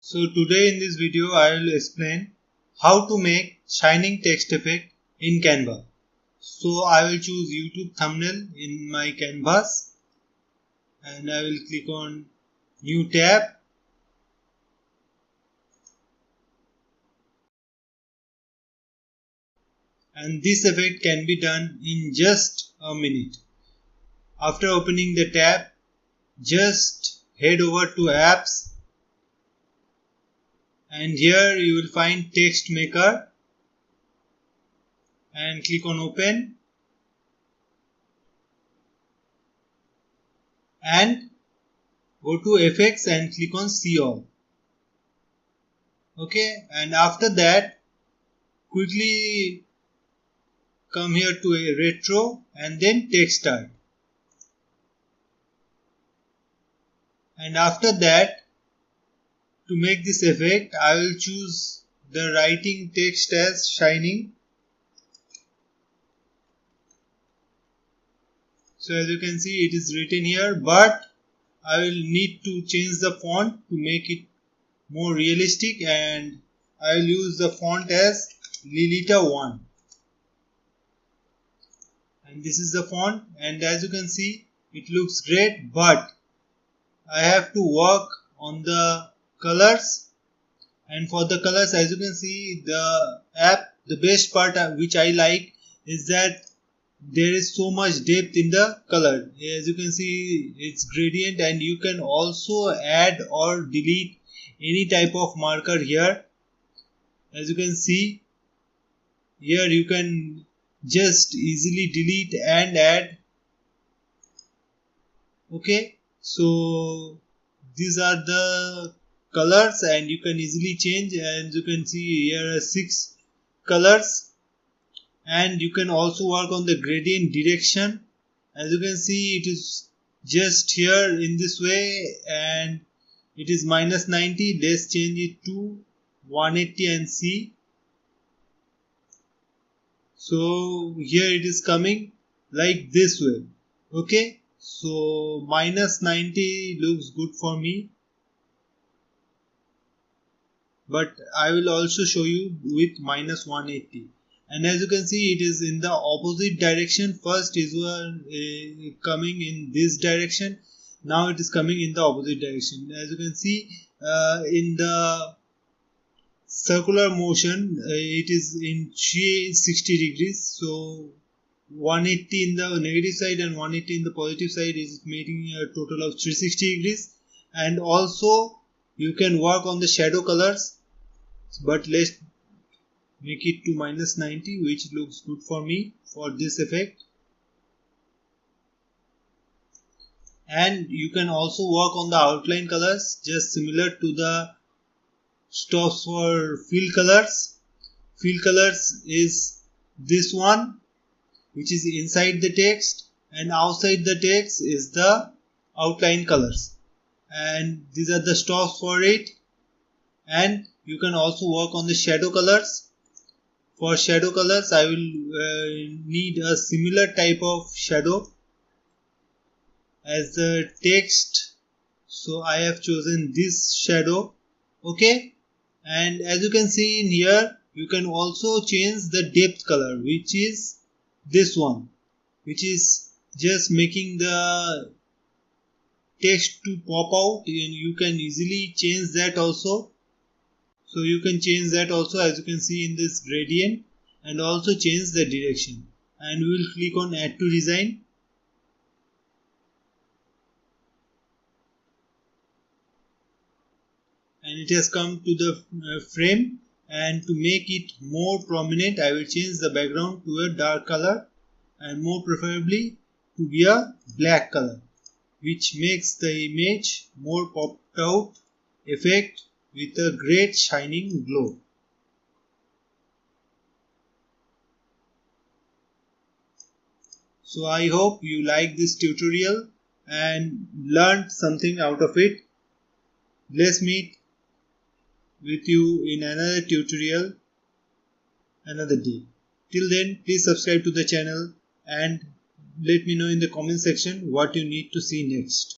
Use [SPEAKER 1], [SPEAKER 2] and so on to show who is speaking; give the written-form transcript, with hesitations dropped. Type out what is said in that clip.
[SPEAKER 1] So today in this video I will explain how to make shining text effect in Canva. So I will choose YouTube thumbnail in my canvas and I will click on new tab, and this effect can be done in just a minute. After opening the tab, just head over to apps and here you will find text maker and click on open and go to effects and click on see all. Okay, and after that quickly come here to a retro and then text art, and after that to make this effect I will choose the writing text as shining. So as you can see it is written here, but I will need to change the font to make it more realistic, and I will use the font as Lilita 1, and this is the font, and as you can see it looks great, but I have to work on the colors. And for the colors, as you can see, the best part which I like is that there is so much depth in the color. As you can see, it's gradient, and you can also add or delete any type of marker here. As you can see here, you can just easily delete and add. Okay, so these are the colors and you can easily change, and you can see here are 6 colors, and you can also work on the gradient direction. As you can see it is just here in this way and it is -90. Let's change it to 180 and see. So here it is coming like this way. Okay, so -90 looks good for me, but I will also show you with -180. And as you can see it is in the opposite direction. First is coming in this direction, now it is coming in the opposite direction. As you can see in the circular motion it is in 360 degrees, so 180 in the negative side and 180 in the positive side is making a total of 360 degrees. And also you can work on the shadow colors, but let's make it to -90, which looks good for me for this effect. And you can also work on the outline colors just similar to the stops for fill colors. Fill colors is this one, which is inside the text, and outside the text is the outline colors, and these are the stops for it. And you can also work on the shadow colors. For shadow colors I will need a similar type of shadow as the text, so I have chosen this shadow. Okay, and as you can see in here you can also change the depth color, which is this one, which is just making the text to pop out, and you can easily change that also. So you can change that also, as you can see in this gradient, and also change the direction. And we will click on add to design. And it has come to the frame, and to make it more prominent I will change the background to a dark color, and more preferably to be a black color, which makes the image more popped out effect with a great shining glow. So I hope you like this tutorial and learned something out of it. Let's meet with you in another tutorial another day. Till then, please subscribe to the channel and let me know in the comment section what you need to see next.